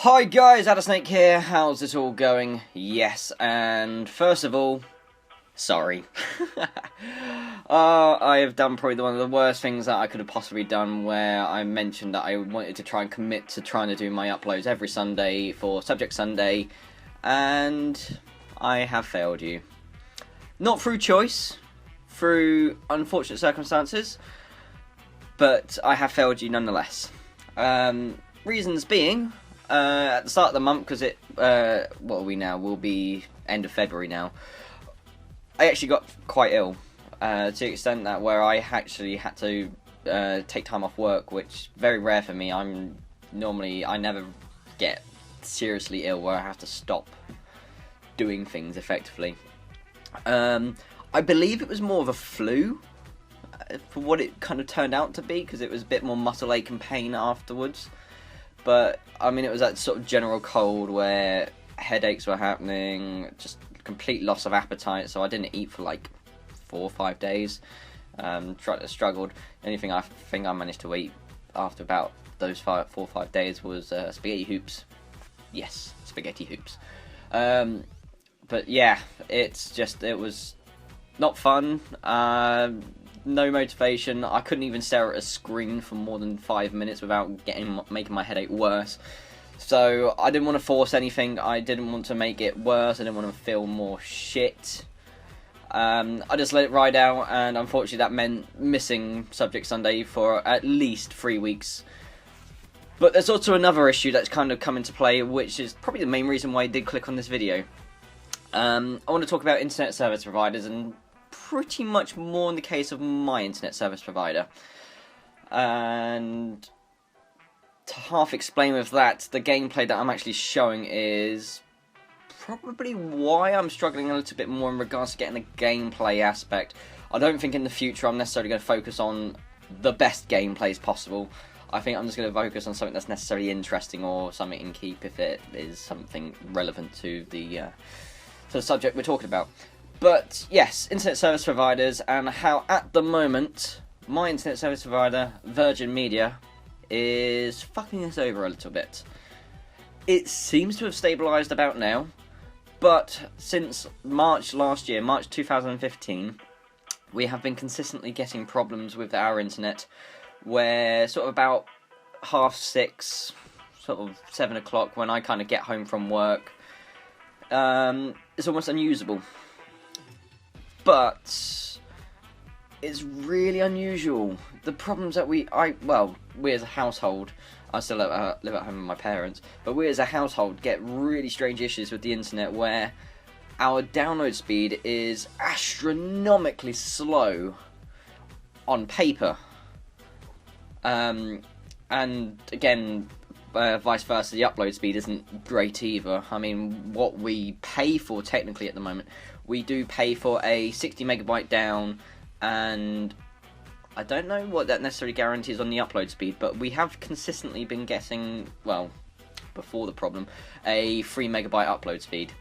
Hi guys, AdderSnake here. How's it all going? Yes, and first of all, sorry. I have done probably one of the worst things that I could have possibly done, where I mentioned that I wanted to try and commit to trying to do my uploads every Sunday for Subject Sunday, and I have failed you. Not through choice, through unfortunate circumstances, but I have failed you nonetheless. Reasons being, at the start of the month, because what are we now? We'll be end of February now. I actually got quite ill, to the extent that where I actually had to take time off work, which is very rare for me. I never get seriously ill where I have to stop doing things effectively. I believe it was more of a flu, for what it kind of turned out to be, because it was a bit more muscle ache and pain afterwards. But, I mean, it was that sort of general cold where headaches were happening, just complete loss of appetite, so I didn't eat for like 4 or 5 days. Struggled. The only thing I think I managed to eat after about those 4 or 5 days was spaghetti hoops. Yes, spaghetti hoops. But yeah, it was not fun. No motivation. I couldn't even stare at a screen for more than 5 minutes without making my headache worse. So I didn't want to force anything. I didn't want to make it worse. I didn't want to feel more shit. I just let it ride out, and unfortunately that meant missing Subject Sunday for at least 3 weeks. But there's also another issue that's kind of come into play, which is probably the main reason why I did click on this video. I want to talk about internet service providers, and pretty much more in the case of my internet service provider. And to half explain with that, the gameplay that I'm actually showing is probably why I'm struggling a little bit more in regards to getting the gameplay aspect. I don't think in the future I'm necessarily going to focus on the best gameplays possible. I think I'm just going to focus on something that's necessarily interesting, or something in keep if it is something relevant to the subject we're talking about. But yes, internet service providers, and how at the moment my internet service provider, Virgin Media, is fucking us over a little bit. It seems to have stabilised about now, but since March last year, March 2015, we have been consistently getting problems with our internet, where sort of about 6:30, sort of 7 o'clock, when I kind of get home from work, it's almost unusable. But it's really unusual. The problems that we as a household, I still live at home with my parents, but we as a household get really strange issues with the internet, where our download speed is astronomically slow on paper. And again, vice versa, the upload speed isn't great either. I mean, what we pay for technically at the moment, we do pay for a 60 megabyte down, and I don't know what that necessarily guarantees on the upload speed, but we have consistently been getting, well, before the problem, a 3 megabyte upload speed.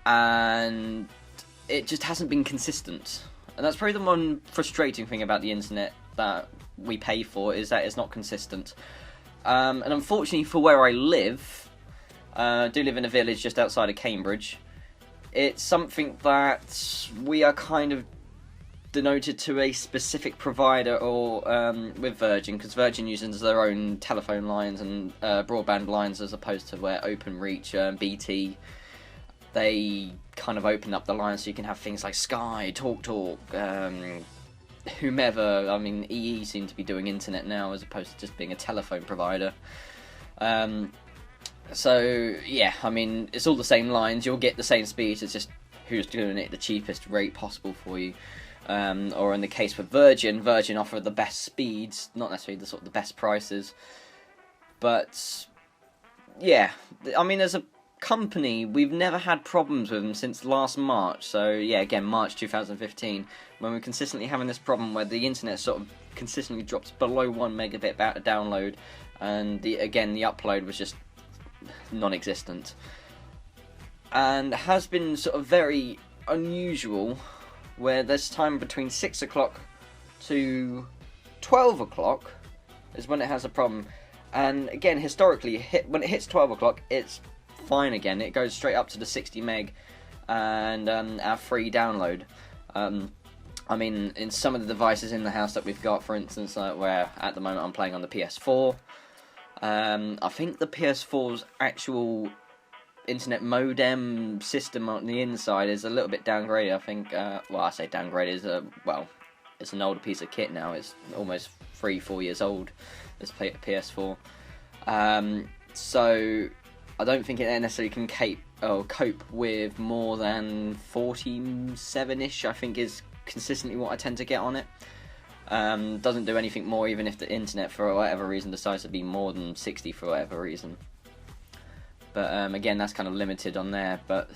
And it just hasn't been consistent. And that's probably the one frustrating thing about the internet that we pay for, is that it's not consistent. And unfortunately for where I live, I do live in a village just outside of Cambridge, it's something that we are kind of denoted to a specific provider, or with Virgin, because Virgin uses their own telephone lines and broadband lines, as opposed to where OpenReach, BT, they kind of open up the lines so you can have things like Sky, TalkTalk, whomever. I mean, EE seem to be doing internet now, as opposed to just being a telephone provider. So yeah, I mean, it's all the same lines, you'll get the same speeds, it's just who's doing it at the cheapest rate possible for you. Or in the case with Virgin offer the best speeds, not necessarily the best prices. But yeah, I mean, as a company, we've never had problems with them since last March. So yeah, again, March 2015, when we're consistently having this problem where the internet sort of consistently drops below 1 megabit about a download, and the upload was just non-existent, and has been sort of very unusual, where there's time between 6 o'clock to 12 o'clock is when it has a problem. And again, historically, when it hits 12 o'clock, it's fine again. It goes straight up to the 60 meg and our free download. I mean, in some of the devices in the house that we've got, for instance, where at the moment I'm playing on the PS4, I think the PS4's actual internet modem system on the inside is a little bit downgraded. I think, well, I say downgraded, well, it's an older piece of kit now. It's almost 3-4 years old, this PS4. So I don't think it necessarily can cope with more than 47-ish, I think is consistently what I tend to get on it. Doesn't do anything more even if the internet for whatever reason decides to be more than 60 for whatever reason. But again, that's kind of limited on there. But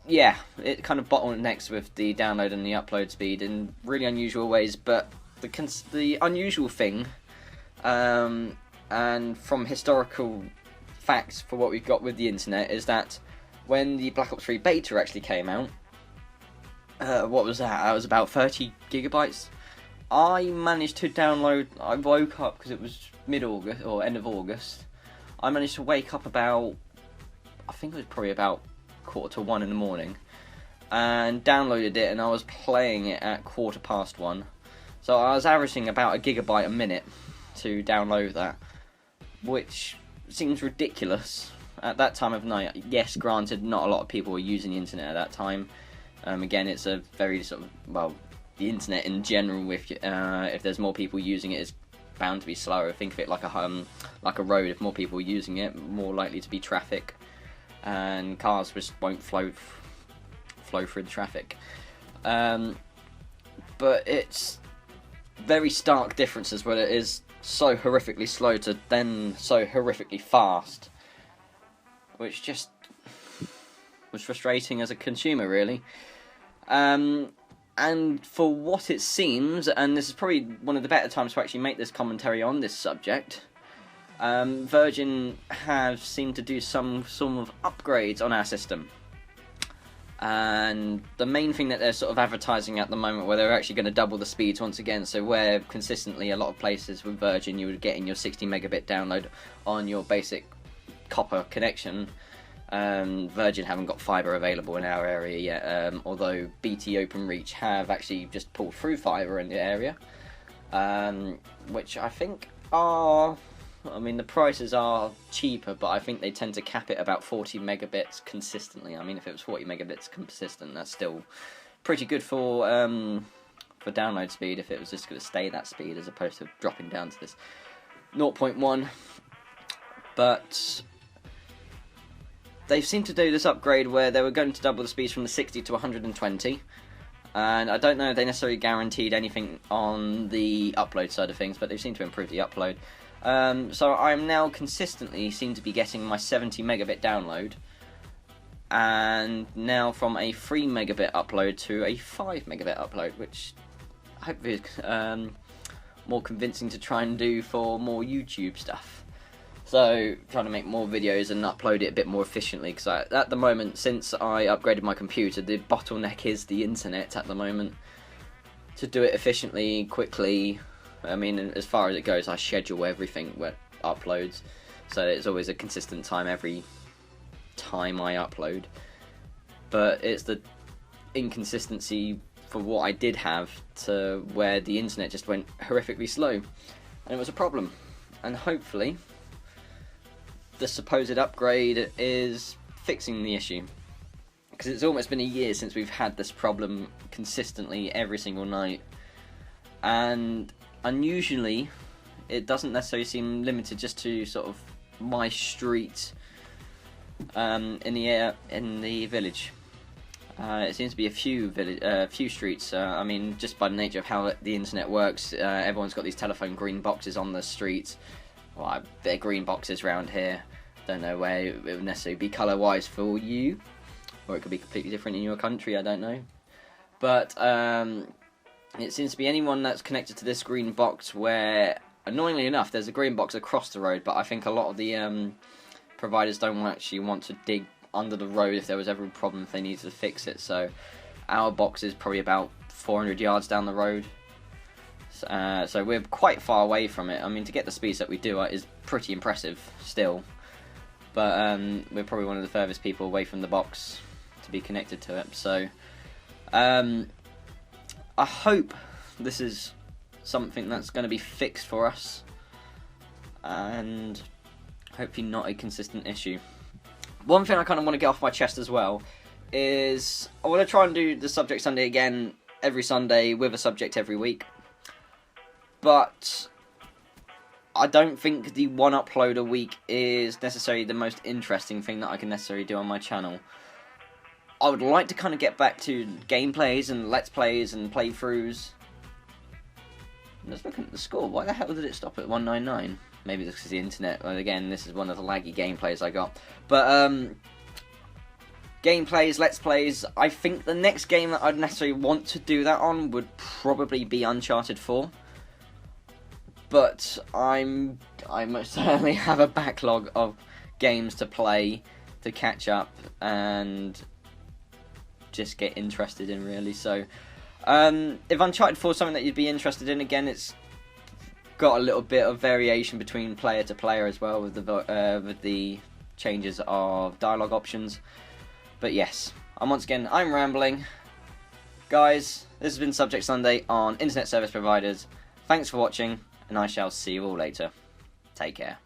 yeah, it kind of bottlenecks with the download and the upload speed in really unusual ways. But the unusual thing, and from historical facts for what we've got with the internet, is that when the Black Ops 3 beta actually came out, what was that? It was about 30 gigabytes. I managed to download. I woke up because it was mid-August or end of August. I managed to wake up about, I think it was probably about 1:45 in the morning, and downloaded it, and I was playing it at 1:15. So I was averaging about a gigabyte a minute to download that, which seems ridiculous at that time of night. Yes, granted, not a lot of people were using the internet at that time. Again, it's a very sort of, well, the internet in general, if there's more people using it, is bound to be slower. Think of it like a road. If more people are using it, more likely to be traffic, and cars just won't flow through the traffic. But it's very stark differences where it is so horrifically slow to then so horrifically fast, which just was frustrating as a consumer, really. And for what it seems, and this is probably one of the better times to actually make this commentary on this subject, Virgin have seemed to do some sort of upgrades on our system. And the main thing that they're sort of advertising at the moment, where they're actually going to double the speeds once again, so where consistently a lot of places with Virgin you would get in your 60 megabit download on your basic copper connection, Virgin haven't got fibre available in our area yet, although BT Openreach have actually just pulled through fibre in the area, which I think are, I mean, the prices are cheaper, but I think they tend to cap it about 40 megabits consistently. I mean, if it was 40 megabits consistent, that's still pretty good for download speed, if it was just going to stay that speed as opposed to dropping down to this 0.1. But they seem to do this upgrade where they were going to double the speeds from the 60 to 120, and I don't know if they necessarily guaranteed anything on the upload side of things, but they seem to improve the upload. So I'm now consistently seem to be getting my 70 megabit download, and now from a 3 megabit upload to a 5 megabit upload, which hopefully is more convincing to try and do for more YouTube stuff. So, trying to make more videos and upload it a bit more efficiently, because at the moment, since I upgraded my computer, the bottleneck is the internet at the moment. To do it efficiently, quickly, I mean, as far as it goes, I schedule everything with uploads, so it's always a consistent time every time I upload. But it's the inconsistency for what I did have to where the internet just went horrifically slow, and it was a problem. And hopefully the supposed upgrade is fixing the issue, because it's almost been a year since we've had this problem consistently every single night, and unusually it doesn't necessarily seem limited just to sort of my street in the village. It seems to be a few streets. I mean, just by the nature of how the internet works, everyone's got these telephone green boxes on the streets. Well, they're green boxes around here. Don't know where it would necessarily be colour-wise for you, or it could be completely different in your country, I don't know. But it seems to be anyone that's connected to this green box where, annoyingly enough, there's a green box across the road, but I think a lot of the providers don't actually want to dig under the road if there was ever a problem, if they needed to fix it. So our box is probably about 400 yards down the road. So we're quite far away from it. I mean, to get the speeds that we do is pretty impressive still. But we're probably one of the furthest people away from the box to be connected to it. So I hope this is something that's going to be fixed for us, and hopefully not a consistent issue. One thing I kind of want to get off my chest as well is I want to try and do the Subject Sunday again every Sunday with a subject every week. But I don't think the one upload a week is necessarily the most interesting thing that I can necessarily do on my channel. I would like to kind of get back to gameplays and let's plays and playthroughs. Let's look at the score. Why the hell did it stop at 199? Maybe this is the internet. Well, again, this is one of the laggy gameplays I got. But gameplays, let's plays. I think the next game that I'd necessarily want to do that on would probably be Uncharted 4. But I most certainly have a backlog of games to play, to catch up, and just get interested in, really. So if Uncharted 4 is something that you'd be interested in, again, it's got a little bit of variation between player to player as well with the changes of dialogue options. But yes, once again, I'm rambling. Guys, this has been Subject Sunday on Internet Service Providers. Thanks for watching, and I shall see you all later. Take care.